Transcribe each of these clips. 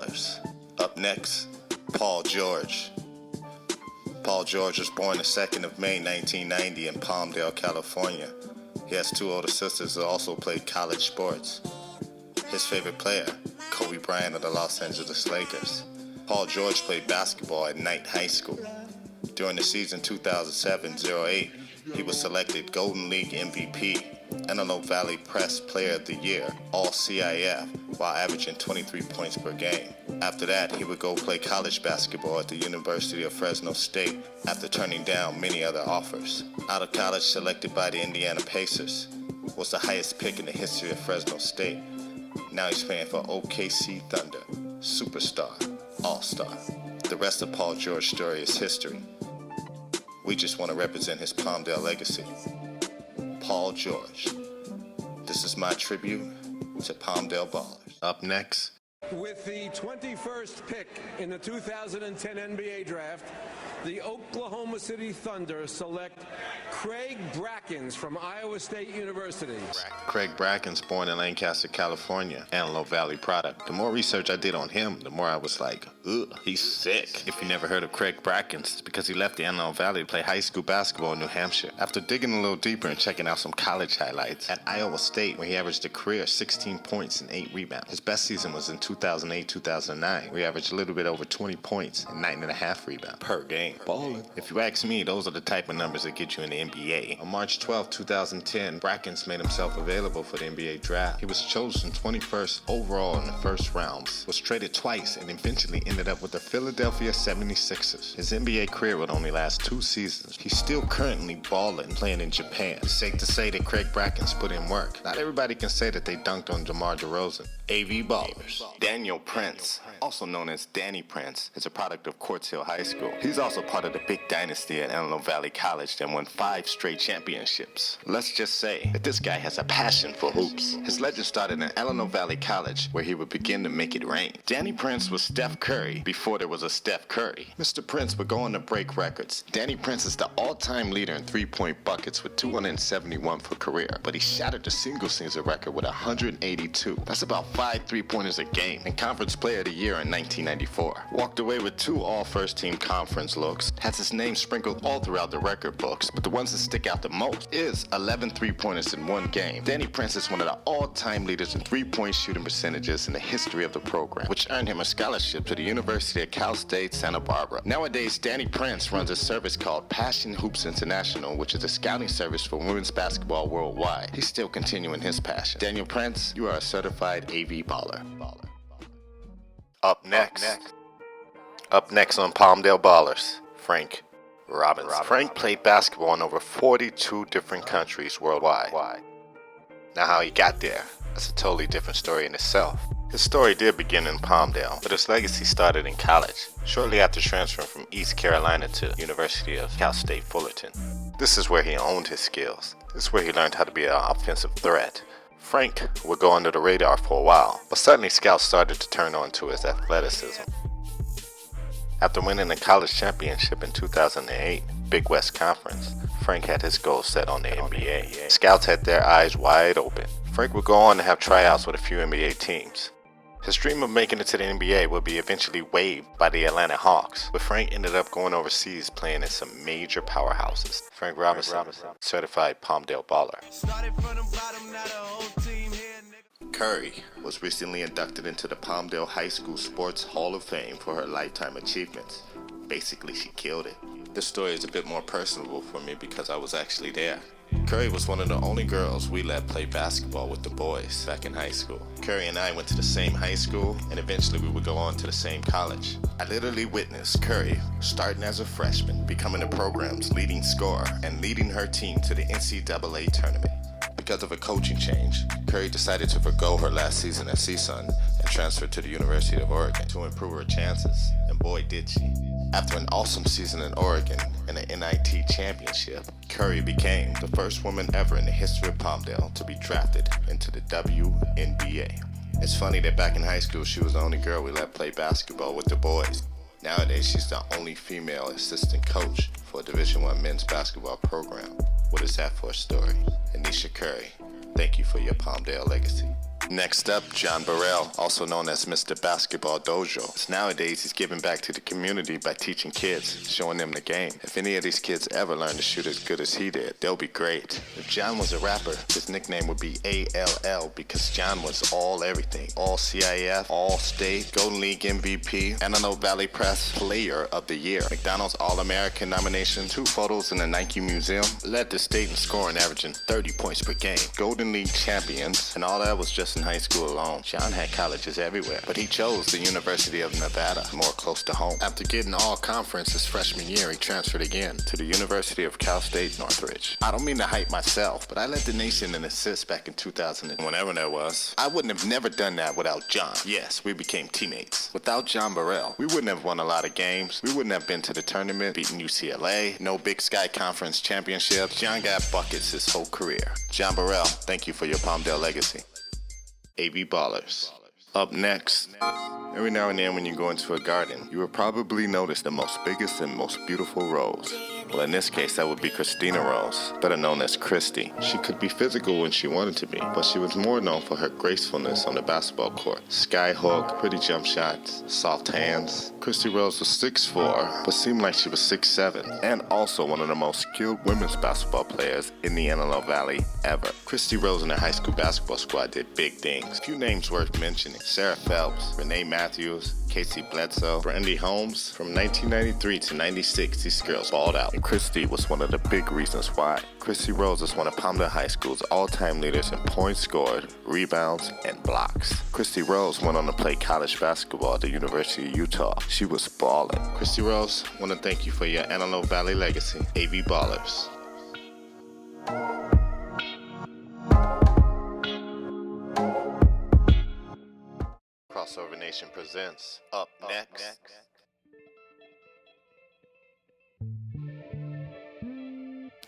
Ballers. Up next, Paul George. Paul George was born the 2nd of May 1990 in Palmdale, California. He has two older sisters who also played college sports. His favorite player, Kobe Bryant of the Los Angeles Lakers. Paul George played basketball at Knight High School. During the season 2007-08, he was selected Golden League MVP, Antelope Valley Press Player of the Year, All-CIF, while averaging 23 points per game. After that, he would go play college basketball at the University of Fresno State after turning down many other offers. Out of college, selected by the Indiana Pacers, was the highest pick in the history of Fresno State. Now he's playing for OKC Thunder, superstar, all-star. The rest of Paul George's story is history. We just want to represent his Palmdale legacy. Paul George. This is my tribute to Palmdale Ballers. Up next, with the 21st pick in the 2010 NBA Draft, the Oklahoma City Thunder select Craig Brackens from Iowa State University. Craig Brackens, born in Lancaster, California, Antelope Valley product. The more research I did on him, the more I was like, ugh, he's sick. If you never heard of Craig Brackens, it's because he left the Antelope Valley to play high school basketball in New Hampshire. After digging a little deeper and checking out some college highlights, at Iowa State, where he averaged a career 16 points and 8 rebounds. His best season was in 2008-2009, where he averaged a little bit over 20 points and 9.5 rebounds per game. Ballin'. If you ask me, those are the type of numbers that get you in the NBA. On March 12, 2010, Brackens made himself available for the NBA draft. He was chosen 21st overall in the first round, was traded twice, and eventually ended up with the Philadelphia 76ers. His NBA career would only last 2 seasons. He's still currently balling, playing in Japan. It's safe to say that Craig Brackens put in work. Not everybody can say that they dunked on DeMar DeRozan. AV Ballers. Daniel Prince, also known as Danny Prince, is a product of Quartz Hill High School. He's also part of the big dynasty at Antelope Valley College that won 5 straight championships. Let's just say that this guy has a passion for hoops. His legend started at Antelope Valley College, where he would begin to make it rain. Danny Prince was Steph Curry before there was a Steph Curry. Mr. Prince would go on to break records. Danny Prince is the all-time leader in three-point buckets with 271 for career, but he shattered the single-season record with 182. That's about 5 3-pointers a game, and Conference Player of the Year in 1994. Walked away with 2 all-first-team conference looks, has his name sprinkled all throughout the record books, but the ones that stick out the most is 11 3-pointers in 1 game. Danny Prince is one of the all-time leaders in 3-point shooting percentages in the history of the program, which earned him a scholarship to the University of Cal State, Santa Barbara. Nowadays, Danny Prince runs a service called Passion Hoops International, which is a scouting service for women's basketball worldwide. He's still continuing his passion. Daniel Prince, you are a certified AV baller. Up next on Palmdale Ballers, Frank Robinson. Frank played basketball in over 42 different countries worldwide. Now how he got there, that's a totally different story in itself. His story did begin in Palmdale, but his legacy started in college, shortly after transferring from East Carolina to the University of Cal State Fullerton. This is where he honed his skills. This is where he learned how to be an offensive threat. Frank would go under the radar for a while, but suddenly scouts started to turn on to his athleticism. After winning the college championship in 2008, Big West Conference, Frank had his goals set on the NBA. Scouts had their eyes wide open. Frank would go on to have tryouts with a few NBA teams. His dream of making it to the NBA would be eventually waived by the Atlanta Hawks, but Frank ended up going overseas playing in some major powerhouses. Frank Robinson, certified Palmdale baller. Curry was recently inducted into the Palmdale High School Sports Hall of Fame for her lifetime achievements. Basically, she killed it. This story is a bit more personable for me because I was actually there. Curry was one of the only girls we let play basketball with the boys back in high school. Curry and I went to the same high school, and eventually we would go on to the same college. I literally witnessed Curry starting as a freshman, becoming the program's leading scorer, and leading her team to the NCAA tournament. Because of a coaching change, Curry decided to forgo her last season at CSUN and transferred to the University of Oregon to improve her chances, and boy did she. After an awesome season in Oregon and an NIT championship, Curry became the first woman ever in the history of Palmdale to be drafted into the WNBA. It's funny that back in high school she was the only girl we let play basketball with the boys. Nowadays she's the only female assistant coach for a Division I men's basketball program. What is that for a story? Anisha Curry, thank you for your Palmdale legacy. Next up, John Burrell, also known as Mr. Basketball Dojo. Nowadays, he's giving back to the community by teaching kids, showing them the game. If any of these kids ever learn to shoot as good as he did, they'll be great. If John was a rapper, his nickname would be ALL because John was all everything. All CIF, all state, Golden League MVP, Antelope Valley Press Player of the Year, McDonald's All-American nomination, 2 photos in the Nike Museum, led the state in scoring averaging 30 points per game, Golden League champions, and all that was just in high school alone. John had colleges everywhere, but he chose the University of Nevada, more close to home. After getting all conference his freshman year, he transferred again to the University of Cal State Northridge. I don't mean to hype myself, but I led the nation in assists back in 2000 and whenever there was. I wouldn't have never done that without John. Yes, we became teammates. Without John Burrell, we wouldn't have won a lot of games. We wouldn't have been to the tournament, beaten UCLA, no Big Sky Conference championships. John got buckets his whole career. John Burrell, thank you for your Palmdale legacy. AV Ballers. Up next, every now and then when you go into a garden, you will probably notice the most biggest and most beautiful rose. Well, in this case, that would be Christina Rose, better known as Christy. She could be physical when she wanted to be, but she was more known for her gracefulness on the basketball court. Sky hook, pretty jump shots, soft hands. Christy Rose was 6'4", but seemed like she was 6'7", and also one of the most skilled women's basketball players in the Antelope Valley ever. Christy Rose and her high school basketball squad did big things. A few names worth mentioning: Sarah Phelps, Renee Matthews, Casey Bledsoe, Brandy Holmes. From 1993 to 96, these girls balled out, and Christy was one of the big reasons why. Christy Rose is one of Palmdale High School's all-time leaders in points scored, rebounds, and blocks. Christy Rose went on to play college basketball at the University of Utah. She was balling. Christy Rose, want to thank you for your Antelope Valley legacy. AV Ballers. Crossover Nation presents Up Next.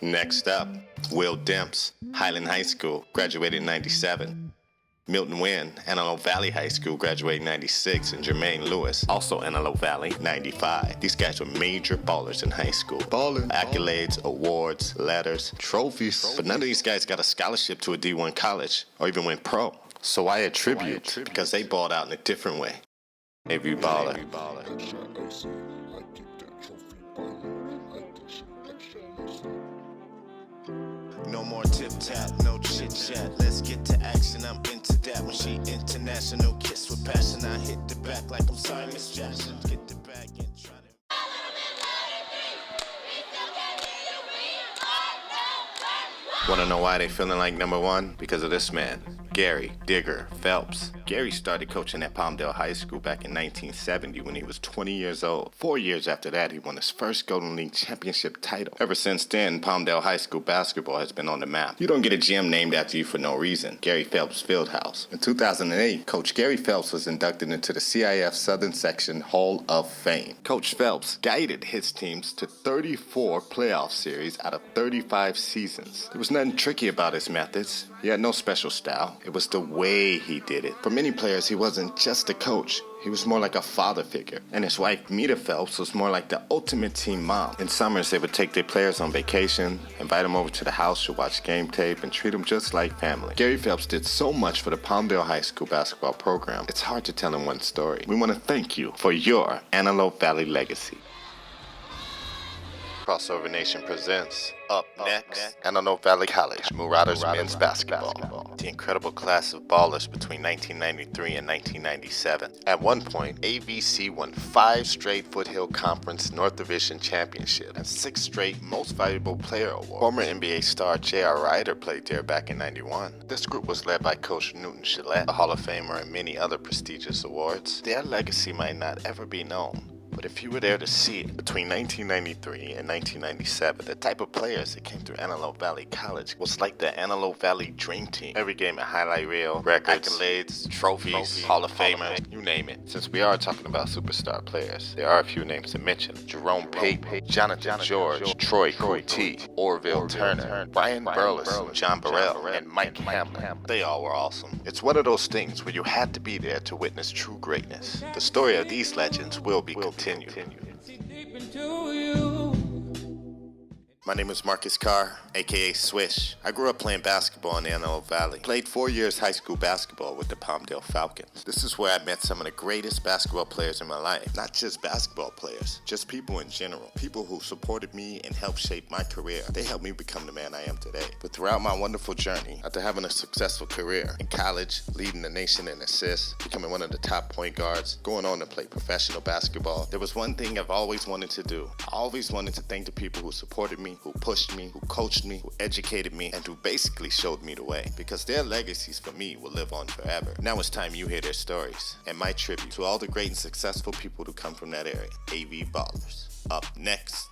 Next up, Will Demps, Highland High School, graduated in 97. Milton Wynn, Antelope Valley High School, graduated in 96, and Jermaine Lewis, also Antelope Valley, 95. These guys were major ballers in high school. Accolades, awards, letters, trophies. But none of these guys got a scholarship to a D1 college or even went pro. So I attribute, because they balled out in a different way. AV Baller. No more tip-tap, no chit-chat. Let's get to action, I'm into that. When she international, kiss with passion. I hit the back like I'm sorry, Miss Jackson. Get the bag and try to... Wanna know why they feeling like number one? Because of this man, Gary Digger Phelps. Gary started coaching at Palmdale High School back in 1970 when he was 20 years old. 4 years after that, he won his first Golden League championship title. Ever since then, Palmdale High School basketball has been on the map. You don't get a gym named after you for no reason. Gary Phelps Fieldhouse. In 2008, Coach Gary Phelps was inducted into the CIF Southern Section Hall of Fame. Coach Phelps guided his teams to 34 playoff series out of 35 seasons. There was nothing tricky about his methods. He had no special style. It was the way he did it. For many players, he wasn't just a coach. He was more like a father figure. And his wife, Mita Phelps, was more like the ultimate team mom. In summers, they would take their players on vacation, invite them over to the house to watch game tape, and treat them just like family. Gary Phelps did so much for the Palmdale High School basketball program, it's hard to tell in one story. We want to thank you for your Antelope Valley legacy. Crossover Nation presents Up Next, Antelope Valley College, Marauders men's basketball. The incredible class of ballers between 1993 and 1997. At one point, AVC won 5 straight Foothill Conference North Division championships and 6 straight Most Valuable Player awards. Former NBA star J.R. Ryder played there back in 91. This group was led by Coach Newton Gillette, a Hall of Famer, and many other prestigious awards. Their legacy might not ever be known, but if you were there to see it, between 1993 and 1997, the type of players that came through Antelope Valley College was like the Antelope Valley Dream Team. Every game a highlight reel, records, accolades, trophies, Hall of Famers, you name it. Since we are talking about superstar players, there are a few names to mention. Jerome Pate, Jonathan George, Troy Coutee, Orville Turner, Brian Burleson, John Burrell, and Mike Hamlin. They all were awesome. It's one of those things where you had to be there to witness true greatness. The story of these legends will be continued. My name is Marcus Carr, aka Swish. I grew up playing basketball in the Antelope Valley. Played 4 years high school basketball with the PALMDALE Falcons. This is where I met some of the greatest basketball players in my life. Not just basketball players, just people in general. People who supported me and helped shape my career. They helped me become the man I am today. But throughout my wonderful journey, after having a successful career in college, leading the nation in assists, becoming one of the top point guards, going on to play professional basketball, there was one thing I've always wanted to do. I always wanted to thank the people who supported me, who pushed me, who coached me, who educated me, and who basically showed me the way. Because their legacies for me will live on forever. Now it's time you hear their stories. And my tribute to all the great and successful people who come from that area. AV Ballers. Up next.